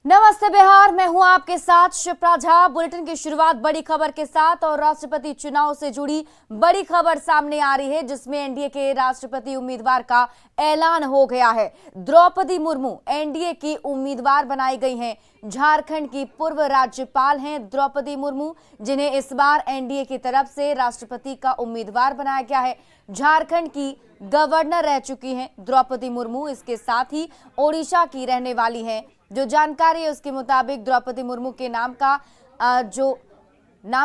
नमस्ते बिहार, मैं हूं आपके साथ शिप्रा झा। बुलेटिन की शुरुआत बड़ी खबर के साथ और राष्ट्रपति चुनाव से जुड़ी बड़ी खबर सामने आ रही है, जिसमें एनडीए के राष्ट्रपति उम्मीदवार का ऐलान हो गया है। द्रौपदी मुर्मू एनडीए की उम्मीदवार बनाई गई हैं। झारखंड की पूर्व राज्यपाल हैं द्रौपदी मुर्मू, जिन्हें इस बार एनडीए की तरफ से राष्ट्रपति का उम्मीदवार बनाया गया है। झारखंड की गवर्नर रह चुकी हैं द्रौपदी मुर्मू। इसके साथ ही ओडिशा की रहने वाली हैं। जो जानकारी है उसके मुताबिक द्रौपदी मुर्मू के नाम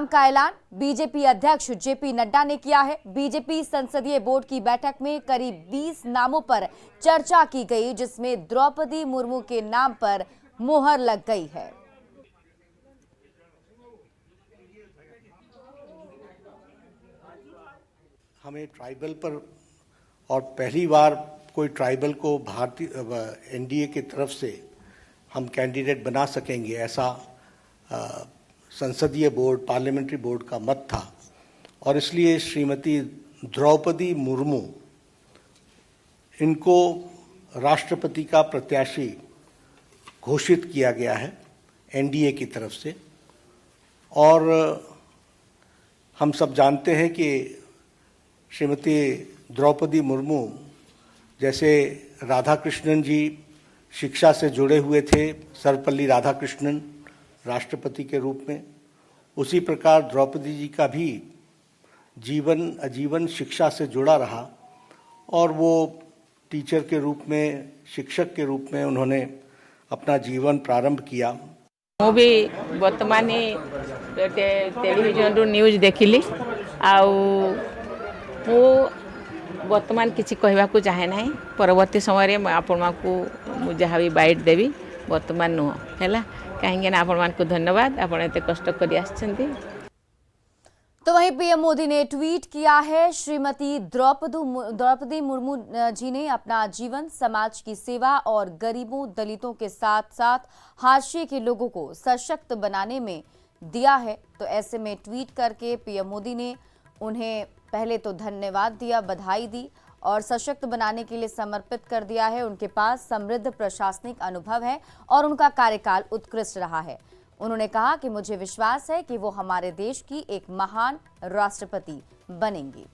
का ऐलान बीजेपी अध्यक्ष जेपी नड्डा ने किया है। बीजेपी संसदीय बोर्ड की बैठक में करीब 20 नामों पर चर्चा की गई, जिसमें द्रौपदी मुर्मू के नाम पर मुहर लग गई है। हमें ट्राइबल पर और पहली बार कोई ट्राइबल को भारतीय एनडीए की तरफ से हम कैंडिडेट बना सकेंगे, ऐसा संसदीय बोर्ड, पार्लियामेंट्री बोर्ड का मत था। और इसलिए श्रीमती द्रौपदी मुर्मू, इनको राष्ट्रपति का प्रत्याशी घोषित किया गया है एनडीए की तरफ से। और हम सब जानते हैं कि श्रीमती द्रौपदी मुर्मू जैसे राधाकृष्णन जी शिक्षा से जुड़े हुए थे, सर्वपल्ली राधाकृष्णन राष्ट्रपति के रूप में, उसी प्रकार द्रौपदी जी का भी जीवन आजीवन शिक्षा से जुड़ा रहा और वो टीचर के रूप में, शिक्षक के रूप में उन्होंने अपना जीवन प्रारंभ किया। मु भी वर्तमान टेलीविजन न्यूज देखिली आउ वर्तमान किसी कहवाक चाहे ना। परवर्ती समय में आपण को जहाँ भी बाइट देवी वर्तमान नुह है कहीं आपण को धन्यवाद, आपण एत कष्ट कर आछंती। तो वहीं पीएम मोदी ने ट्वीट किया है। श्रीमती द्रौपदी मुर्मू जी ने अपना जीवन समाज की सेवा और गरीबों, दलितों के साथ साथ हाशिए के लोगों को सशक्त बनाने में दिया है। तो ऐसे में ट्वीट करके पीएम मोदी ने उन्हें पहले तो धन्यवाद दिया, बधाई दी और सशक्त बनाने के लिए समर्पित कर दिया है। उनके पास समृद्ध प्रशासनिक अनुभव है और उनका कार्यकाल उत्कृष्ट रहा है। उन्होंने कहा कि मुझे विश्वास है कि वो हमारे देश की एक महान राष्ट्रपति बनेंगी।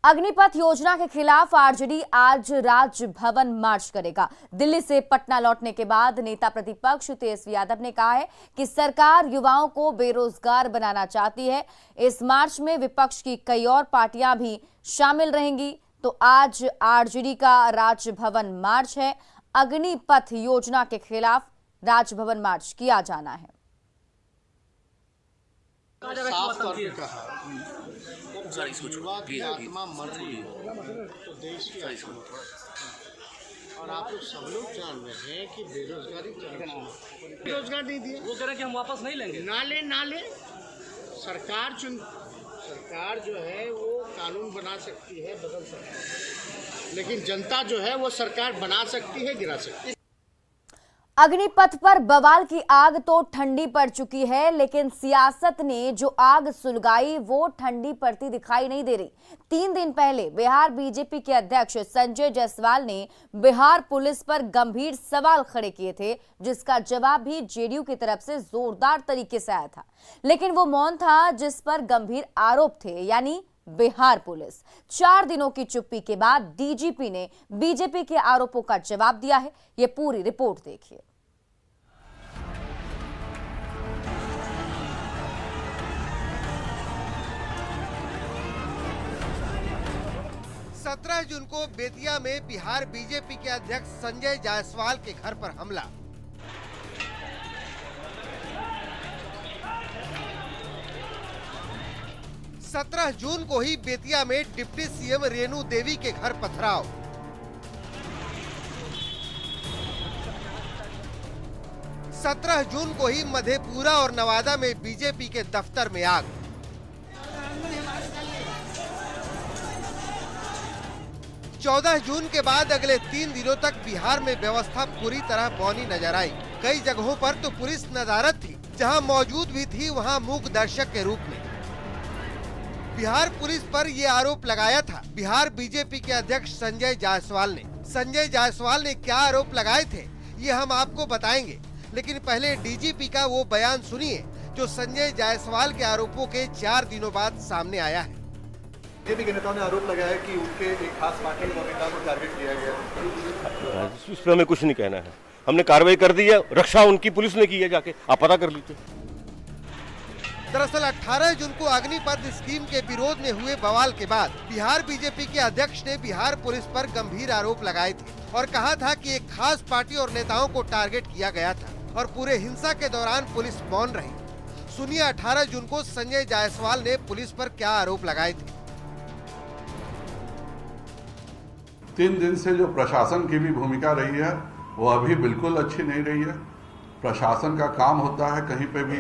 अग्निपथ योजना के खिलाफ आरजेडी आज राजभवन मार्च करेगा। दिल्ली से पटना लौटने के बाद नेता प्रतिपक्ष तेजस्वी यादव ने कहा है कि सरकार युवाओं को बेरोजगार बनाना चाहती है। इस मार्च में विपक्ष की कई और पार्टियां भी शामिल रहेंगी। तो आज आरजेडी का राजभवन मार्च है। अग्निपथ योजना के खिलाफ राजभवन मार्च किया जाना है। आत्मा मर गई तो देश की और आप लोग सब लोग जान रहे हैं कि बेरोजगारी रोजगार नहीं दिया। वो कह रहे हैं कि हम वापस नहीं लेंगे। ना ले सरकार जो है वो कानून बना सकती है, बदल सकती है, लेकिन जनता जो है वो सरकार बना सकती है, गिरा सकती है। अग्निपथ पर बवाल की आग तो ठंडी पड़ चुकी है, लेकिन सियासत ने जो आग सुलगाई वो ठंडी पड़ती दिखाई नहीं दे रही। 3 दिन पहले बिहार बीजेपी के अध्यक्ष संजय जायसवाल ने बिहार पुलिस पर गंभीर सवाल खड़े किए थे, जिसका जवाब भी जेडीयू की तरफ से जोरदार तरीके से आया था। लेकिन वो मौन था जिस पर गंभीर आरोप थे, यानी बिहार पुलिस। 4 दिनों की चुप्पी के बाद डीजीपी ने बीजेपी के आरोपों का जवाब दिया है। ये पूरी रिपोर्ट देखिए। 17 जून को बेतिया में बिहार बीजेपी के अध्यक्ष संजय जायसवाल के घर पर हमला। सत्रह जून को ही बेतिया में डिप्टी सीएम रेणु देवी के घर पथराव। 17 जून को ही मधेपुरा और नवादा में बीजेपी के दफ्तर में आग। 14 जून के बाद अगले 3 दिनों तक बिहार में व्यवस्था पूरी तरह बौनी नजर आई। कई जगहों पर तो पुलिस नजारत थी, जहां मौजूद भी थी वहां मूक दर्शक के रूप में। बिहार पुलिस पर ये आरोप लगाया था बिहार बीजेपी के अध्यक्ष संजय जायसवाल ने। संजय जायसवाल ने क्या आरोप लगाए थे ये हम आपको बताएंगे, लेकिन पहले डीजीपी का वो बयान सुनिए जो संजय जायसवाल के आरोपों के 4 दिनों बाद सामने आया है। बीजेपी के नेताओं ने आरोप लगाया कि उनके एक खास पार्टी के नेता को टारगेट किया गया। इस पर हमें कुछ नहीं कहना है, हमने कार्रवाई कर दी है, रक्षा उनकी पुलिस ने की है, जाके आप पता कर लीजिए। दरअसल 18 जून को अग्निपथ स्कीम के विरोध में हुए बवाल के बाद बिहार बीजेपी के अध्यक्ष ने बिहार पुलिस पर गंभीर आरोप लगाए थे और कहा था कि एक खास पार्टी और नेताओं को टारगेट किया गया था और पूरे हिंसा के दौरान पुलिस मौन रही। सुनिए 18 जून को संजय जायसवाल ने पुलिस पर क्या आरोप लगाए थे। 3 दिन से जो प्रशासन की भी भूमिका रही है वो अभी बिल्कुल अच्छी नहीं रही है। प्रशासन का काम होता है कहीं पे भी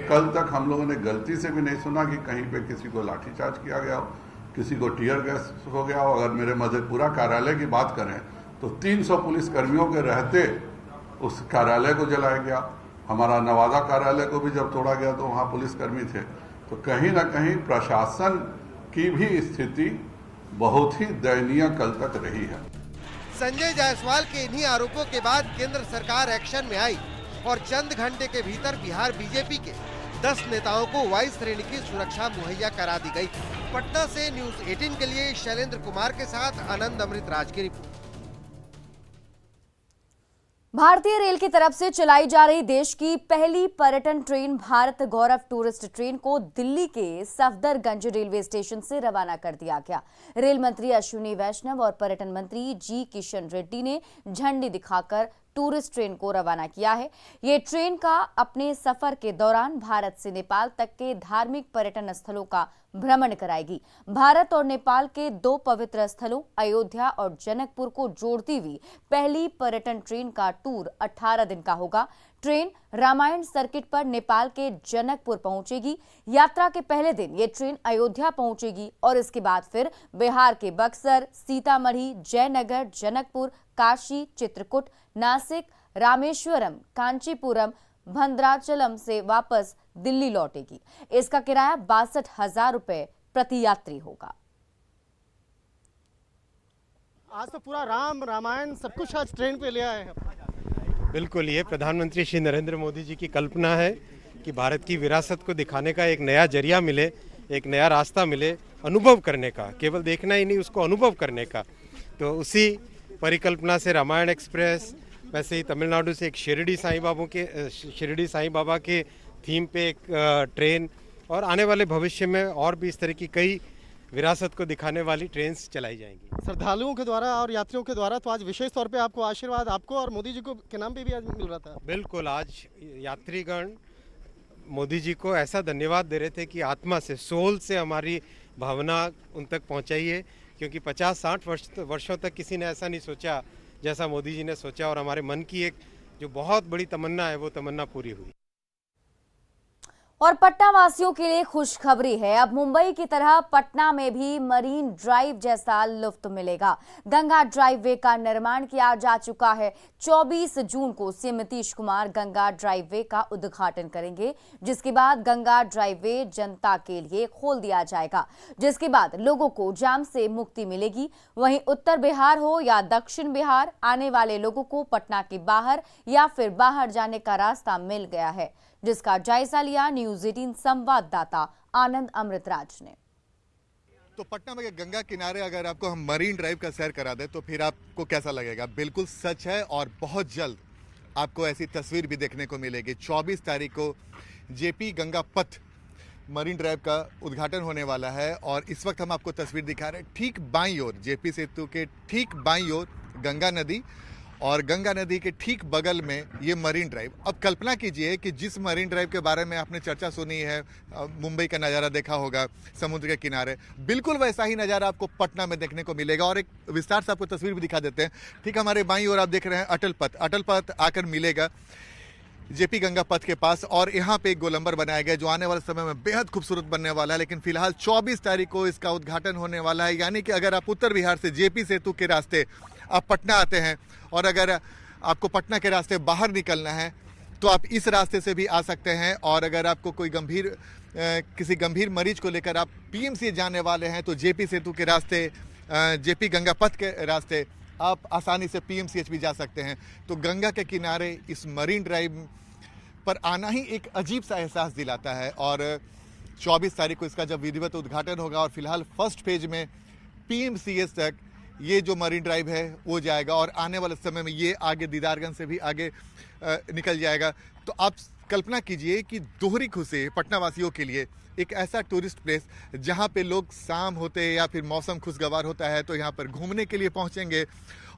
कल तक हम लोगों ने गलती से भी नहीं सुना कि कहीं पे किसी को लाठीचार्ज किया गया हो, किसी को टीयर गैस हो गया हो। अगर मेरे मधेपुरा कार्यालय की बात करें तो 300 पुलिस कर्मियों के रहते उस कार्यालय को जलाया गया। हमारा नवादा कार्यालय को भी जब तोड़ा गया तो वहाँ पुलिसकर्मी थे। तो कहीं ना कहीं प्रशासन की भी स्थिति बहुत ही दयनीय कल तक रही है। संजय जायसवाल के इन्हीं आरोपों के बाद केंद्र सरकार एक्शन में आई और चंद घंटे के भीतर बिहार बीजेपी के 10 नेताओं को वायु श्रेणी की सुरक्षा मुहैया करा दी गई। पटना से न्यूज 18 के लिए शैलेंद्र कुमार के साथ आनंद अमृतराज की रिपोर्ट। भारतीय रेल की तरफ से चलाई जा रही देश की पहली पर्यटन ट्रेन भारत गौरव टूरिस्ट ट्रेन को दिल्ली के सफदरगंज रेलवे स्टेशन से रवाना कर दिया गया। रेल मंत्री अश्विनी वैष्णव और पर्यटन मंत्री जी किशन रेड्डी ने झंडी दिखाकर टूरिस्ट ट्रेन को रवाना किया है। ये ट्रेन का अपने सफर के दौरान भारत से नेपाल तक के धार्मिक पर्यटन स्थलों का भ्रमण कराएगी। भारत और नेपाल के 2 पवित्र स्थलों अयोध्या और जनकपुर को जोड़ती हुई पहली पर्यटन ट्रेन का टूर 18 दिन का होगा। ट्रेन रामायण सर्किट पर नेपाल के जनकपुर पहुंचेगी। यात्रा के पहले दिन ये ट्रेन अयोध्या पहुंचेगी और इसके बाद फिर बिहार के बक्सर, सीतामढ़ी, जयनगर, जनकपुर, काशी, चित्रकूट, नासिक, रामेश्वरम, कांचीपुरम, भद्राचलम से वापस दिल्ली लौटेगी। इसका किराया 62,000 रुपए प्रति यात्री होगा। आज तो पूरा रामायण सब कुछ आज ट्रेन पे ले आए हैं। बिल्कुल, ये प्रधानमंत्री श्री नरेंद्र मोदी जी की कल्पना है कि भारत की विरासत को दिखाने का एक नया जरिया मिले, एक नया रास्ता मिले अनुभव करने का, केवल देखना ही नहीं उसको अनुभव करने का। तो उसी परिकल्पना से रामायण एक्सप्रेस, वैसे ही तमिलनाडु से एक शिरडी साईं बाबा के थीम पे एक ट्रेन और आने वाले भविष्य में और भी इस तरह की कई विरासत को दिखाने वाली ट्रेन चलाई जाएंगी। श्रद्धालुओं के द्वारा और यात्रियों के द्वारा तो आज विशेष तौर पे आपको आशीर्वाद आपको और मोदी जी को के नाम पे भी आज मिल रहा था। बिल्कुल, आज यात्रीगण मोदी जी को ऐसा धन्यवाद दे रहे थे कि आत्मा से, सोल से हमारी भावना उन तक पहुंचाई है, क्योंकि 50-60 वर्षों तक किसी ने ऐसा नहीं सोचा जैसा मोदी जी ने सोचा और हमारे मन की एक जो बहुत बड़ी तमन्ना है वो तमन्ना पूरी हुई। और पटना वासियों के लिए खुशखबरी है, अब मुंबई की तरह पटना में भी मरीन ड्राइव जैसा लुत्फ मिलेगा। गंगा ड्राइव वे का निर्माण किया जा चुका है। 24 जून को सीएम नीतीश कुमार गंगा ड्राइव वे का उद्घाटन करेंगे, जिसके बाद गंगा ड्राइव वे जनता के लिए खोल दिया जाएगा, जिसके बाद लोगों को जाम से मुक्ति मिलेगी। वहीं उत्तर बिहार हो या दक्षिण बिहार, आने वाले लोगों को पटना के बाहर या फिर बाहर जाने का रास्ता मिल गया है, जिसका जायजा लिया न्यूज 18 संवाददाता आनंद अमृतराज ने। तो पटना में गंगा किनारे अगर आपको हम मरीन ड्राइव का सैर करा दें तो फिर आपको कैसा लगेगा? बिल्कुल सच है और बहुत जल्द आपको ऐसी तस्वीर भी देखने को मिलेगी। 24 तारीख को जेपी गंगा पथ मरीन ड्राइव का उद्घाटन होने वाला है और इस वक्त हम आपको तस्वीर दिखा रहे हैं। ठीक बाईं ओर, जेपी सेतु के ठीक बाईं ओर गंगा नदी और गंगा नदी के ठीक बगल में ये मरीन ड्राइव। अब कल्पना कीजिए कि जिस मरीन ड्राइव के बारे में आपने चर्चा सुनी है, मुंबई का नज़ारा देखा होगा समुद्र के किनारे, बिल्कुल वैसा ही नज़ारा आपको पटना में देखने को मिलेगा। और एक विस्तार से आपको तस्वीर भी दिखा देते हैं। ठीक हमारे बाईं ओर आप देख रहे हैं अटल पथ आकर मिलेगा जेपी गंगा पथ के पास और यहाँ पे एक गोलंबर बनाया गया जो आने वाले समय में बेहद खूबसूरत बनने वाला है। लेकिन फिलहाल 24 तारीख को इसका उद्घाटन होने वाला है। यानी कि अगर आप उत्तर बिहार से जेपी सेतु के रास्ते आप पटना आते हैं और अगर आपको पटना के रास्ते बाहर निकलना है तो आप इस रास्ते से भी आ सकते हैं। और अगर आपको कोई किसी गंभीर मरीज को लेकर आप पीएमसी जाने वाले हैं तो जेपी सेतु के रास्ते, जेपी गंगा पथ के रास्ते आप आसानी से पीएमसीएच भी जा सकते हैं। तो गंगा के किनारे इस मरीन ड्राइव पर आना ही एक अजीब सा एहसास दिलाता है। और 24 तारीख को इसका जब विधिवत उद्घाटन होगा और फिलहाल फर्स्ट फेज में पीएमसीएच तक ये जो मरीन ड्राइव है वो जाएगा और आने वाले समय में ये आगे दीदारगंज से भी आगे निकल जाएगा। तो आप कल्पना कीजिए कि दोहरी खुशी पटना वासियों के लिए, एक ऐसा टूरिस्ट प्लेस जहां पे लोग शाम होते या फिर मौसम खुशगवार होता है तो यहां पर घूमने के लिए पहुंचेंगे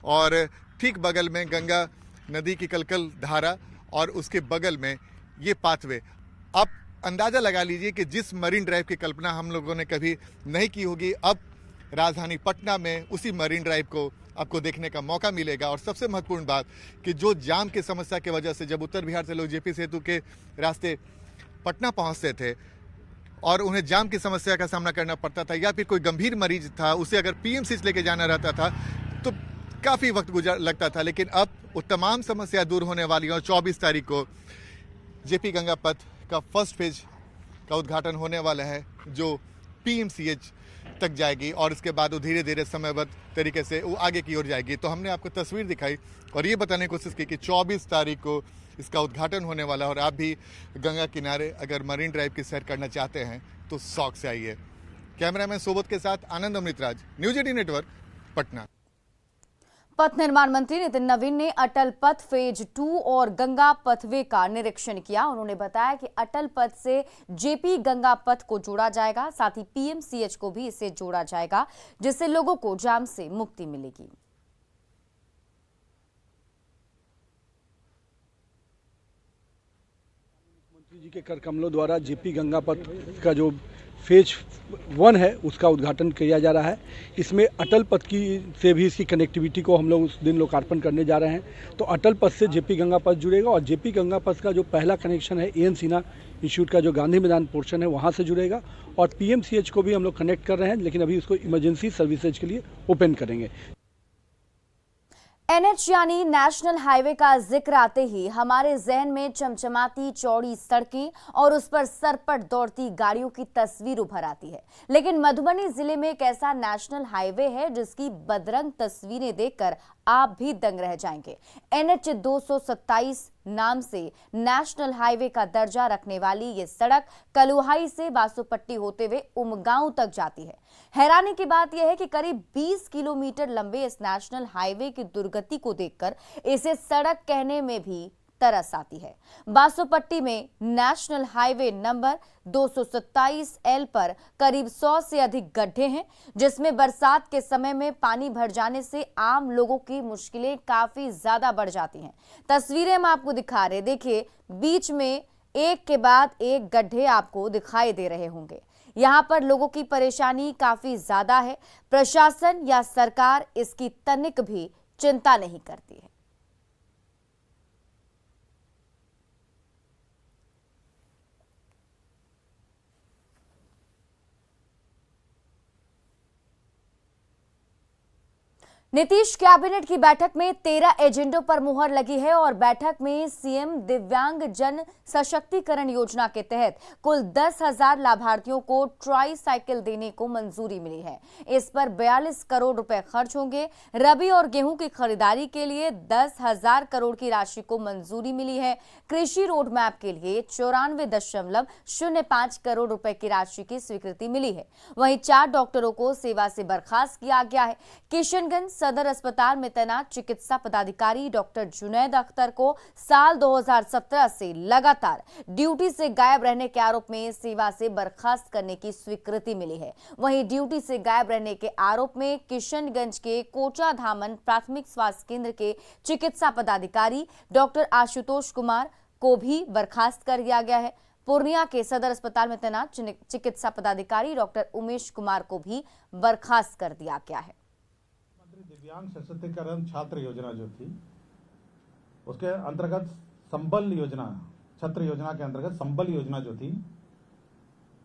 और ठीक बगल में गंगा नदी की कलकल धारा और उसके बगल में ये पाथवे। आप अंदाज़ा लगा लीजिए कि जिस मरीन ड्राइव की कल्पना हम लोगों ने कभी नहीं की होगी, अब राजधानी पटना में उसी मरीन ड्राइव को आपको देखने का मौका मिलेगा। और सबसे महत्वपूर्ण बात कि जो जाम की समस्या की वजह से जब उत्तर बिहार से लोग जेपी सेतु के रास्ते पटना पहुंचते थे और उन्हें जाम की समस्या का सामना करना पड़ता था या फिर कोई गंभीर मरीज था उसे अगर पीएमसीएच लेके जाना रहता था तो काफ़ी वक्त लगता था, लेकिन अब वो तमाम समस्या दूर होने वाली है। और 24 तारीख को जेपी गंगा पथ का फर्स्ट फेज का उद्घाटन होने वाला है जो पीएमसीएच तक जाएगी और इसके बाद वो धीरे धीरे समयबद्ध तरीके से वो आगे की ओर जाएगी। तो हमने आपको तस्वीर दिखाई और ये बताने की कोशिश की कि 24 तारीख को इसका उद्घाटन होने वाला है और आप भी गंगा किनारे अगर मरीन ड्राइव की सैर करना चाहते हैं तो शौक से आइए। कैमरामैन सोबत के साथ आनंद अमृतराज, न्यूज 18 नेटवर्क, पटना। पथ निर्माण मंत्री नितिन नवीन ने अटल पथ फेज 2 और गंगा पथवे का निरीक्षण किया। उन्होंने बताया कि अटल पथ से जेपी गंगा पथ को जोड़ा जाएगा, साथ ही पीएमसीएच को भी इससे जोड़ा जाएगा, जिससे लोगों को जाम से मुक्ति मिलेगी। मुख्यमंत्री जी के कर कमलों द्वारा जेपी गंगा पथ का जो फेज 1 है उसका उद्घाटन किया जा रहा है। इसमें अटल पथ की से भी इसकी कनेक्टिविटी को हम लोग उस दिन लोकार्पण करने जा रहे हैं। तो अटल पथ से जेपी गंगा पथ जुड़ेगा और जेपी गंगा पथ का जो पहला कनेक्शन है एएन सिन्हा इंस्टीट्यूट का जो गांधी मैदान पोर्शन है वहाँ से जुड़ेगा और पीएमसीएच को भी हम लोग कनेक्ट कर रहे हैं, लेकिन अभी उसको इमरजेंसी सर्विसेज के लिए ओपन करेंगे। एनएच यानी नेशनल हाईवे का जिक्र आते ही हमारे जहन में चमचमाती चौड़ी सड़कें और उस पर सरपट दौड़ती गाड़ियों की तस्वीर उभर आती है। लेकिन मधुबनी जिले में एक ऐसा नेशनल हाईवे है जिसकी बदरंग तस्वीरें देखकर आप भी दंग रह जाएंगे। एनएच 227 नाम से नेशनल हाईवे का दर्जा रखने वाली ये सड़क कलुहाई से बासोपट्टी होते हुए उमगांव तक जाती है। हैरानी की बात यह है कि करीब 20 किलोमीटर लंबे इस नेशनल हाईवे की दुर्गति को देखकर इसे सड़क कहने में भी तरस आती है। बासोपट्टी में नेशनल हाईवे नंबर 227L पर करीब 100 से अधिक गड्ढे हैं, जिसमें बरसात के समय में पानी भर जाने से आम लोगों की मुश्किलें काफी ज्यादा बढ़ जाती हैं। तस्वीरें हम आपको दिखा रहे, देखिए बीच में एक के बाद एक गड्ढे आपको दिखाई दे रहे होंगे। यहां पर लोगों की परेशानी काफी ज्यादा है। प्रशासन या सरकार इसकी तनिक भी चिंता नहीं करती है। नीतीश कैबिनेट की बैठक में 13 एजेंडों पर मुहर लगी है और बैठक में सीएम दिव्यांग जन सशक्तिकरण योजना के तहत कुल 10,000 लाभार्थियों को ट्राई साइकिल देने को मंजूरी मिली है। इस पर 42 करोड़ रुपए खर्च होंगे। रबी और गेहूं की खरीदारी के लिए 10,000 करोड़ की राशि को मंजूरी मिली है। कृषि रोड मैप के लिए 94.05 करोड़ रुपए की राशि की स्वीकृति मिली है। वहीं 4 डॉक्टरों को सेवा से बर्खास्त किया गया है। किशनगंज सदर अस्पताल में तैनात चिकित्सा पदाधिकारी डॉक्टर जुनैद अख्तर को साल 2017 से लगातार ड्यूटी से गायब रहने के आरोप में सेवा से बर्खास्त करने की स्वीकृति मिली है। वहीं ड्यूटी से गायब रहने के आरोप में किशनगंज के कोचा धामन प्राथमिक स्वास्थ्य केंद्र के चिकित्सा पदाधिकारी डॉक्टर आशुतोष कुमार को भी बर्खास्त कर दिया गया है। पूर्णिया के सदर अस्पताल में तैनात चिकित्सा पदाधिकारी डॉक्टर उमेश कुमार को भी बर्खास्त कर दिया गया है। दिव्यांग सशक्तिकरण छात्र योजना जो थी उसके अंतर्गत संबल योजना, छात्र योजना के अंतर्गत संबल योजना जो थी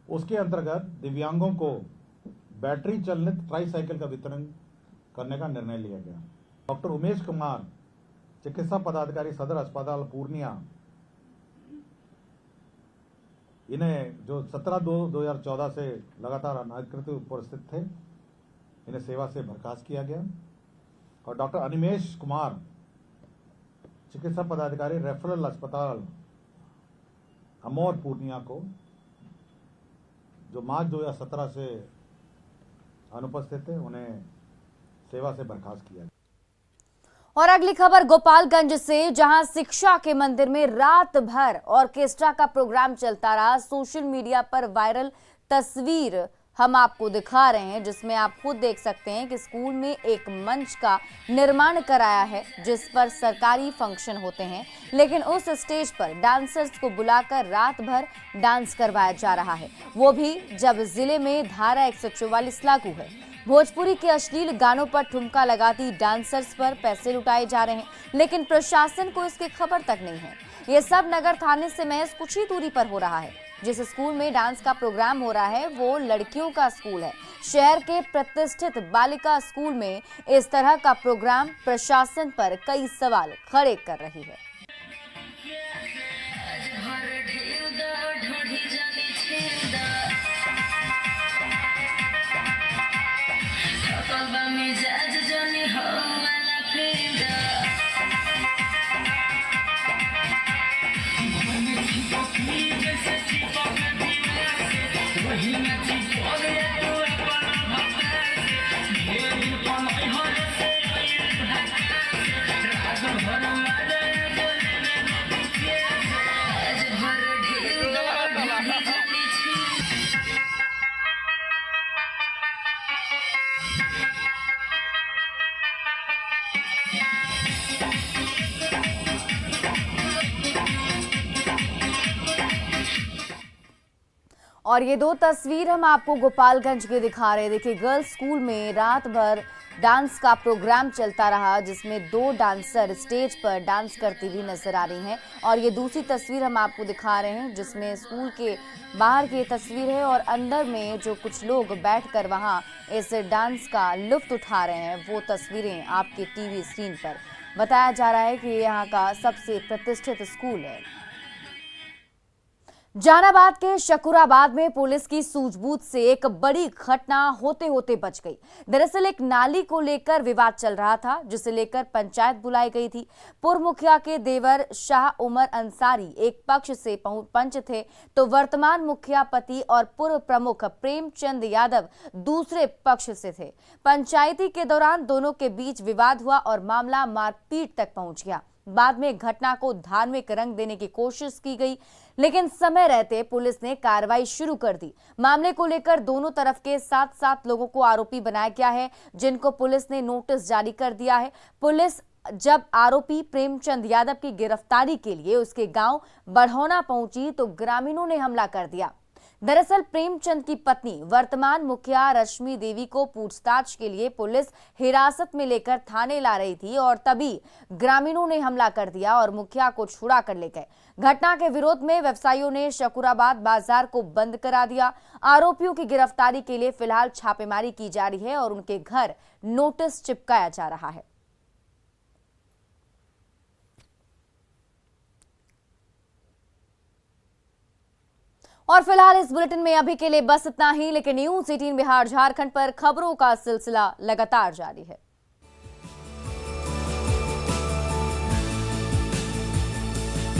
उसके अंतर्गत दिव्यांगों को बैटरी चालित ट्राईसाइकिल का वितरण करने का निर्णय लिया गया। डॉक्टर उमेश कुमार चिकित्सा पदाधिकारी सदर अस्पताल पूर्णिया, इन्हें जो 17/2/2014 से लगातार अनाधिकृत उपस्थित थे, इन्हें सेवा से बर्खास्त किया गया। और डॉक्टर अनिमेश कुमार, चिकित्सा पदाधिकारी, रेफरल अस्पताल अमोर पूर्णिया को, जो मार्च 2017 से अनुपस्थित थे, उन्हें सेवा से बर्खास्त किया। और अगली खबर गोपालगंज से, जहां शिक्षा के मंदिर में रात भर ऑर्केस्ट्रा का प्रोग्राम चलता रहा। सोशल मीडिया पर वायरल तस्वीर हम आपको दिखा रहे हैं, जिसमें आप खुद देख सकते हैं कि स्कूल में एक मंच का निर्माण कराया है जिस पर सरकारी फंक्शन होते हैं, लेकिन उस स्टेज पर डांसर्स को बुलाकर रात भर डांस करवाया जा रहा है, वो भी जब जिले में धारा 144 लागू है। भोजपुरी के अश्लील गानों पर ठुमका लगाती डांसर्स पर पैसे लुटाए जा रहे हैं, लेकिन प्रशासन को इसकी खबर तक नहीं है। ये सब नगर थाने से महज कुछ ही दूरी पर हो रहा है। जिस स्कूल में डांस का प्रोग्राम हो रहा है वो लड़कियों का स्कूल है। शहर के प्रतिष्ठित बालिका स्कूल में इस तरह का प्रोग्राम प्रशासन पर कई सवाल खड़े कर रही है। और ये दो तस्वीर हम आपको गोपालगंज के दिखा रहे हैं। देखिए, गर्ल्स स्कूल में रात भर डांस का प्रोग्राम चलता रहा, जिसमें दो डांसर स्टेज पर डांस करती हुई नजर आ रही हैं। और ये दूसरी तस्वीर हम आपको दिखा रहे हैं जिसमें स्कूल के बाहर की तस्वीर है और अंदर में जो कुछ लोग बैठकर वहां इस डांस का लुत्फ उठा रहे हैं, वो तस्वीरें आपके टीवी स्क्रीन पर। बताया जा रहा है कि यहाँ का सबसे प्रतिष्ठित स्कूल है। जहानाबाद के शकुराबाद में पुलिस की सूझबूझ से एक बड़ी घटना होते होते बच गई। दरअसल एक नाली को लेकर विवाद चल रहा था, जिसे लेकर पंचायत बुलाई गई थी। पूर्व मुखिया के देवर शाह उमर अंसारी एक पक्ष से पंच थे, तो वर्तमान मुखिया पति और पूर्व प्रमुख प्रेमचंद यादव दूसरे पक्ष से थे। पंचायती के दौरान दोनों के बीच विवाद हुआ और मामला मारपीट तक पहुंच गया। बाद में घटना को धार्मिक रंग देने की कोशिश की गई, लेकिन समय रहते पुलिस ने कार्रवाई शुरू कर दी। मामले को लेकर दोनों तरफ के 7 लोगों को आरोपी बनाया गया है, जिनको पुलिस ने नोटिस जारी कर दिया है। पुलिस जब आरोपी प्रेमचंद यादव की गिरफ्तारी के लिए उसके गांव बढ़ौना पहुंची तो ग्रामीणों ने हमला कर दिया। दरअसल प्रेमचंद की पत्नी वर्तमान मुखिया रश्मि देवी को पूछताछ के लिए पुलिस हिरासत में लेकर थाने ला रही थी और तभी ग्रामीणों ने हमला कर दिया और मुखिया को छुड़ा कर ले गए। घटना के विरोध में व्यवसायियों ने शकुराबाद बाजार को बंद करा दिया। आरोपियों की गिरफ्तारी के लिए फिलहाल छापेमारी की जा रही है और उनके घर नोटिस चिपकाया जा रहा है। और फिलहाल इस बुलेटिन में अभी के लिए बस इतना ही, लेकिन न्यूज़ 18 बिहार झारखंड पर खबरों का सिलसिला लगातार जारी है।